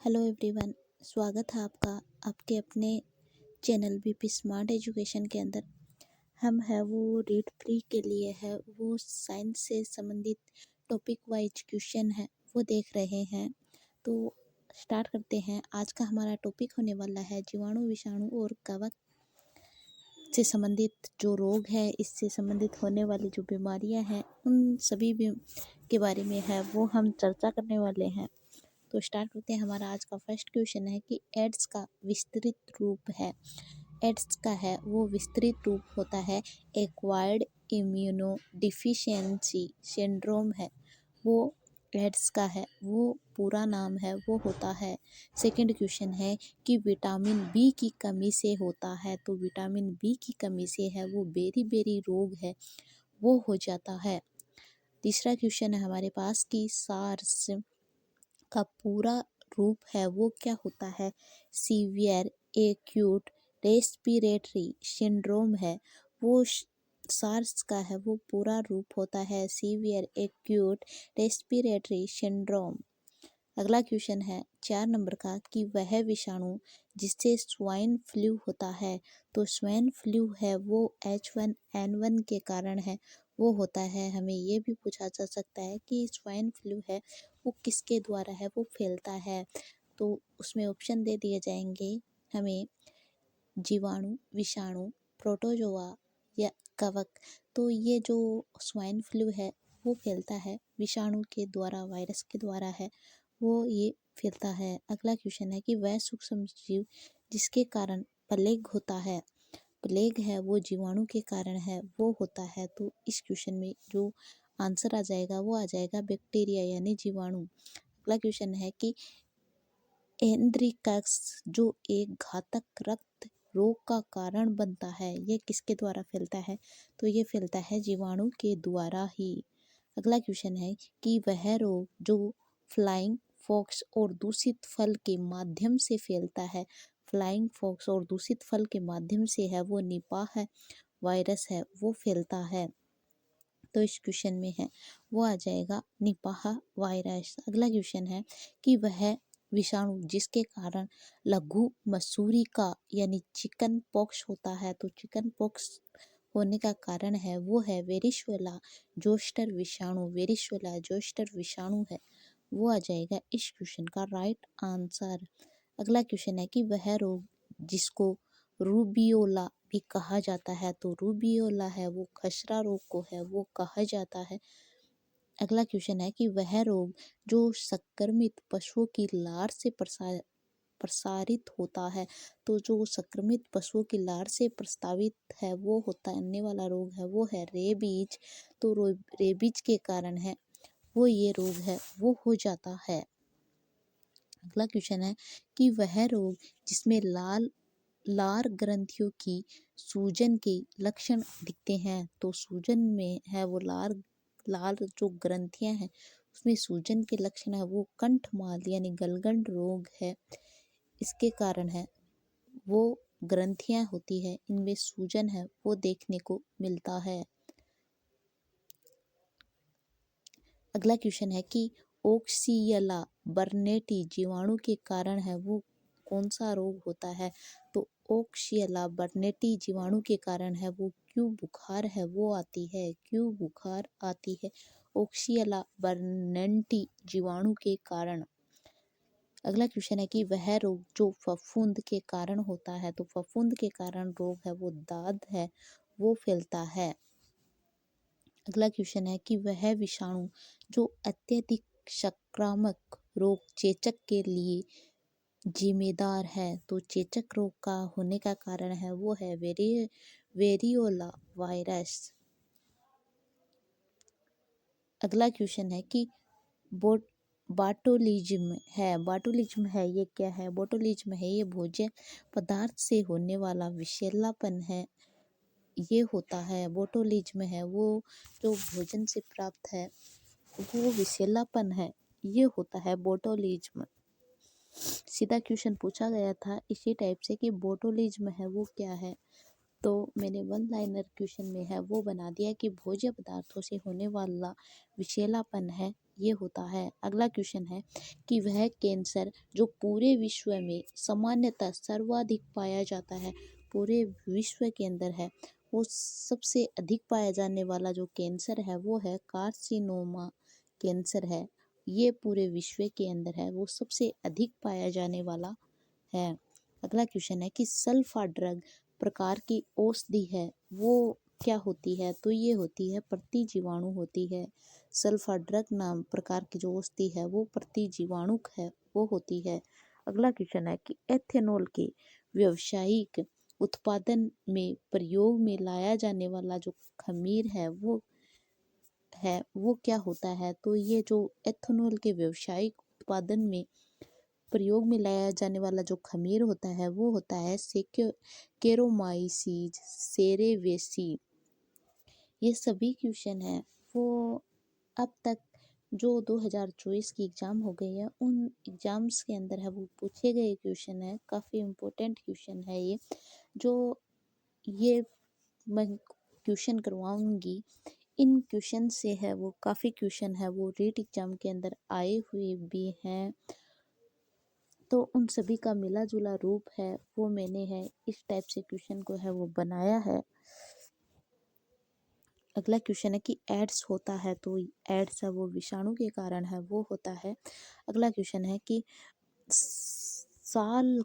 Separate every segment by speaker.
Speaker 1: Hello everyone. स्वागत है आपका आपके अपने चैनल बीपी स्मार्ट एजुकेशन के अंदर। हम है वो रीड फ्री के लिए है वो साइंस से संबंधित टॉपिक वाइज क्वेश्चन है वो देख रहे हैं। तो स्टार्ट करते हैं। आज का हमारा टॉपिक होने वाला है जीवाणु विषाणु और कवक से संबंधित जो रोग है, इससे संबंधित होने वाली जो बीमारियां हैं, उन सभी के बारे में है वो हम चर्चा करने वाले हैं। तो स्टार्ट करते हैं। हमारा आज का फर्स्ट क्वेश्चन है कि एड्स का विस्तृत रूप है। एड्स का है वो विस्तृत रूप होता है एक्वायर्ड इम्यूनो डिफिशियंसी सिंड्रोम है वो एड्स का है वो पूरा नाम है वो होता है। सेकंड क्वेश्चन है कि विटामिन बी की कमी से होता है, तो विटामिन बी की कमी से है वो बेरी बेरी रोग है वो हो जाता है। तीसरा क्वेश्चन है हमारे पास कि सार्स का पूरा रूप है वो क्या होता है। सीवियर एक्यूट रेस्पिरेटरी सिंड्रोम है वो सार्स का है वो पूरा रूप होता है सीवियर एक्यूट रेस्पिरेटरी सिंड्रोम। अगला क्वेश्चन है 4 नंबर का कि वह विषाणु जिससे स्वाइन फ्लू होता है, तो स्वाइन फ्लू है वो H1N1 के कारण है वो होता है। हमें ये भी पूछा जा सकता है कि स्वाइन फ्लू है वो किसके द्वारा है वो फैलता है, तो उसमें ऑप्शन दे दिए जाएंगे हमें जीवाणु, विषाणु, प्रोटोजोआ या कवक। तो ये जो स्वाइन फ्लू है वो फैलता है विषाणु के द्वारा, वायरस के द्वारा है वो ये फैलता है। अगला क्वेश्चन है कि वह सूक्ष्म जीव जिसके कारण प्लेग होता है, प्लेग है वो जीवाणु के कारण है वो होता है। तो इस क्वेश्चन में जो आंसर आ जाएगा वो आ जाएगा बैक्टीरिया यानी जीवाणु। अगला क्वेश्चन है कि एंथ्रेक्स जो एक घातक रक्त रोग का कारण बनता है, ये किसके द्वारा फैलता है, तो ये फैलता है जीवाणु के द्वारा ही। अगला क्वेश्चन है कि वह रोग जो फ्लाइंग फॉक्स और दूषित फल के माध्यम से फैलता है, फ्लाइंग फॉक्स और दूषित फल के माध्यम से है वो निपाह है वायरस है वो फैलता है। तो इस क्वेश्चन में है वो आ जाएगा निपाह वायरस। अगला क्वेश्चन है कि वह विषाणु जिसके कारण लघु मसूरी का यानी चिकन पॉक्स होता है, तो चिकन पॉक्स होने का कारण है वो है वेरिशोला जोस्टर विषाणु। वेरिशोला जोस्टर विषाणु है वो आ जाएगा इस क्वेश्चन का राइट आंसर। अगला क्वेश्चन है कि वह रोग जिसको रूबियोला भी कहा जाता है, तो रूबियोला है वो खसरा रोग को है वो कहा जाता है। अगला क्वेश्चन है कि वह रोग जो संक्रमित पशुओं की लार से प्रसारित होता है, तो जो संक्रमित पशुओं की लार से प्रस्तावित है वो होता है वाला रोग है वो है रेबीज। तो रेबीज के कारण है वो ये रोग है वो हो जाता है। अगला क्वेश्चन है कि वह रोग जिसमें लार ग्रंथियों की सूजन के लक्षण दिखते हैं, तो सूजन में है वो लार जो ग्रंथियां हैं उसमें सूजन के लक्षण है वो कंठमाल यानी गलगंड रोग है, इसके कारण है वो ग्रंथियां होती है इनमें सूजन है वो देखने को मिलता है। अगला क्वेश्चन है कि ओक्सियला बर्नेटी जीवाणु के कारण है वो कौन सा रोग होता है, तो ओक्सियला बर्नेटी जीवाणु के कारण है वो क्यों बुखार है वो आती है, क्यों बुखार आती है ओक्सियला बर्नेटी जीवाणु के कारण। अगला क्वेश्चन है कि वह रोग जो फफूंद के कारण होता है, तो फफूंद के कारण रोग है वो दाद है वो फैलता है। अगला क्वेश्चन है कि वह विषाणु जो अत्यधिक संक्रामक रोग चेचक के लिए जिम्मेदार है, तो चेचक रोग का होने का कारण है वो है वेरियोला वायरस। अगला क्वेश्चन है कि बाटोलिज्म है ये क्या है, बोटुलिज्म है ये भोज्य पदार्थ से होने वाला विषैलापन है ये होता है। बोटुलिज्म है वो जो भोजन से प्राप्त है वो विषैलापन है ये होता है बोटुलिज्म। सीधा क्वेश्चन पूछा गया था इसी टाइप से कि बोटुलिज्म है वो क्या है, तो मैंने वन लाइनर क्वेश्चन में है वो बना दिया कि भोज्य पदार्थों से होने वाला विषैलापन है ये होता है। अगला क्वेश्चन है कि वह कैंसर जो पूरे विश्व में सामान्यतः सर्वाधिक पाया जाता है, पूरे विश्व के अंदर है, वो सबसे अधिक पाया जाने वाला जो कैंसर है वो है कार्सिनोमा कैंसर है। ये पूरे विश्व के अंदर है, वो सबसे अधिक पाया जाने वाला है। अगला क्वेश्चन है कि सल्फा ड्रग प्रकार की औषधि है, वो क्या होती है? तो ये होती है प्रतिजीवाणु होती है। सल्फा ड्रग नाम प्रकार की जो औषधि है वो प्रतिजीवाणुक है, वो होती है। अगला क्वेश्चन है कि एथेनॉल के व्यावसायिक उत्पादन में प्रयोग में लाया जाने वाला जो खमीर है वो क्या होता है? तो ये जो एथेनॉल के व्यावसायिक उत्पादन में प्रयोग में लाया जाने वाला जो खमीर होता है वो होता है केरोमाइसीज सेरेवेसी। ये सभी क्वेश्चन है वो अब तक जो 2024 की एग्ज़ाम हो गई है उन एग्ज़ाम्स के अंदर है वो पूछे गए क्वेश्चन है। काफ़ी इम्पोर्टेंट क्वेश्चन है ये मैं क्वेश्चन करवाऊंगी। इन क्वेश्चन से है वो काफ़ी क्वेश्चन है वो रीट एग्ज़ाम के अंदर आए हुए भी हैं, तो उन सभी का मिला जुला रूप है वो मैंने है इस टाइप से क्वेश्चन को है वो बनाया है। अगला क्वेश्चन है कि एड्स होता है, तो एड्स है वो विषाणु के कारण है वो होता है। अगला क्वेश्चन है कि साल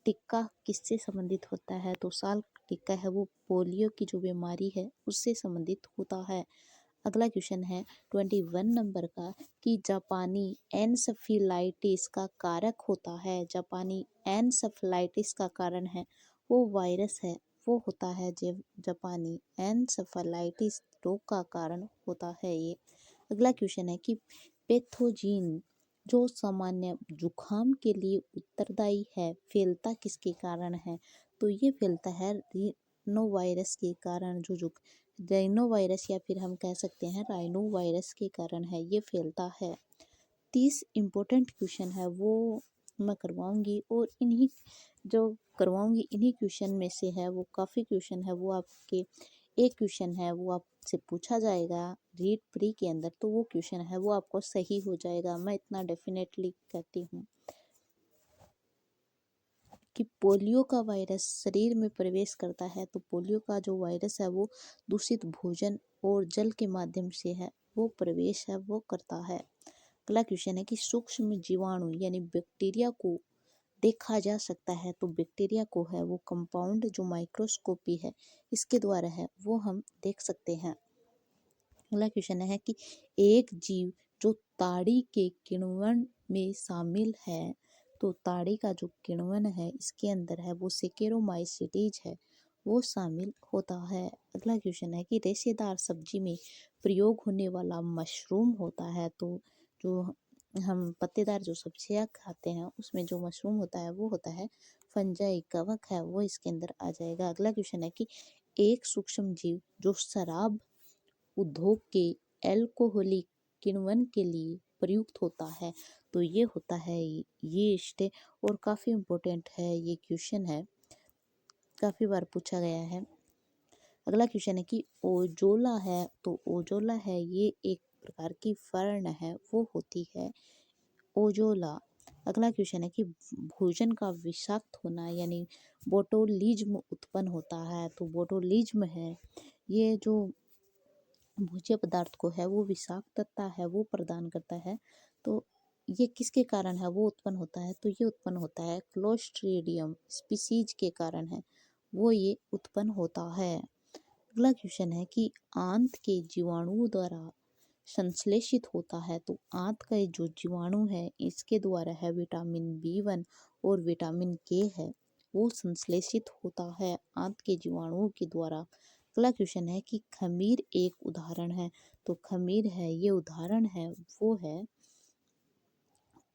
Speaker 1: टिक्का किससे संबंधित होता है? तो साल टिक्का है वो पोलियो की जो बीमारी है उससे संबंधित होता है। अगला क्वेश्चन है 21 नंबर का कि जापानी एनसेफेलाइटिस का कारक होता है। जापानी एनसेफेलाइटिस का कारण है वो वायरस है, वो होता है जापानी एनसेफेलाइटिस रोग का कारण होता है ये। अगला क्वेश्चन है कि पैथोजीन जो सामान्य जुखाम के लिए उत्तरदायी है फैलता किसके कारण है? तो ये फैलता है रीनो वायरस के कारण, जो राइनो वायरस या फिर हम कह सकते हैं राइनो वायरस के कारण है ये फैलता है। 30 इम्पोर्टेंट क्वेश्चन है वो मैं करवाऊंगी और इन्हीं क्वेश्चन में से है वो काफ़ी क्वेश्चन है वो आपके एक क्वेश्चन है वो आपसे पूछा जाएगा रीड प्री के अंदर, तो वो क्वेश्चन है वो आपको सही हो जाएगा, मैं इतना डेफिनेटली कहती हूँ। कि पोलियो का वायरस शरीर में प्रवेश करता है, तो पोलियो का जो वायरस है वो दूषित भोजन और जल के माध्यम से है वो प्रवेश है वो करता है। अगला क्वेश्चन है कि सूक्ष्म जीवाणु यानी बैक्टीरिया को देखा जा सकता है, तो बैक्टीरिया को है वो कंपाउंड जो माइक्रोस्कोपी है इसके द्वारा है वो हम देख सकते हैं। अगला क्वेश्चन है कि एक जीव जो ताड़ी के किण्वन में शामिल है, तो ताड़ी का जो किण्वन है इसके अंदर है वो सेकेरोमाइसीटीज है वो शामिल होता है। अगला क्वेश्चन है कि रेशेदार सब्जी में प्रयोग होने वाला मशरूम होता है, तो जो हम पत्तेदार जो सब्जियां खाते हैं उसमें जो मशरूम होता है वो होता है फंजाई, कवक है वो इसके अंदर आ जाएगा। अगला क्वेश्चन है कि एक सूक्ष्म जीव जो शराब उद्योग के एल्कोहलिक किण्वन के लिए प्रयुक्त होता है, तो ये होता है यीस्ट। और काफ़ी इम्पोर्टेंट है ये क्वेश्चन है, काफ़ी बार पूछा गया है। अगला क्वेश्चन है कि ओजोला है, तो ओजोला है ये एक प्रकार की फर्न है वो होती है ओजोला। अगला क्वेश्चन है कि भोजन का विषाक्त होना यानी बोटोलिज्म उत्पन्न होता है, तो बोटोलिज्म है ये जो भोज्य पदार्थ को है वो विषाक्तता है वो प्रदान करता है, तो ये किसके कारण है वो उत्पन्न होता है? तो ये उत्पन्न होता है क्लोस्ट्रीडियम स्पीसीज के कारण है वो ये उत्पन्न होता है। अगला क्वेश्चन है कि आंत के जीवाणुओं द्वारा संश्लेषित होता है, तो आंत का जो जीवाणु है इसके द्वारा है विटामिन बी 1 और विटामिन के है वो संश्लेषित होता है आंत के जीवाणुओं के द्वारा। अगला क्वेश्चन है कि खमीर एक उदाहरण है, तो खमीर है ये उदाहरण है वो है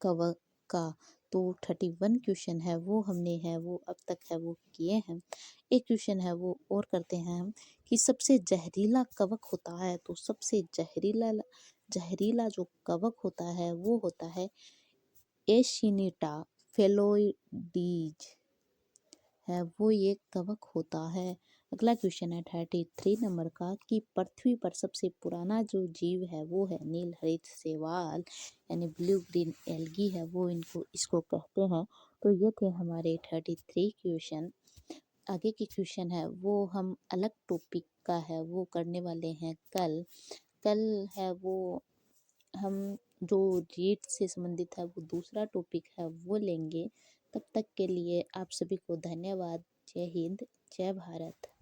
Speaker 1: कवक का। तो 31 क्वेश्चन है वो हमने है वो अब तक है वो किए हैं। एक क्वेश्चन है वो और करते हैं हम कि सबसे जहरीला कवक होता है, तो सबसे जहरीला जो कवक होता है वो होता है एशिनीटा फेलोइडीज है वो ये कवक होता है। अगला क्वेश्चन है 33 नंबर का कि पृथ्वी पर सबसे पुराना जो जीव है वो है नील हरित शैवाल यानी ब्लू ग्रीन एल्गी है वो इसको कहते हैं। तो ये थे हमारे 33 क्वेश्चन। आगे की क्वेश्चन है वो हम अलग टॉपिक का है वो करने वाले हैं कल। कल है वो हम जो रीड से संबंधित है वो दूसरा टॉपिक है वो लेंगे। तब तक के लिए आप सभी को धन्यवाद। जय हिंद, जय भारत।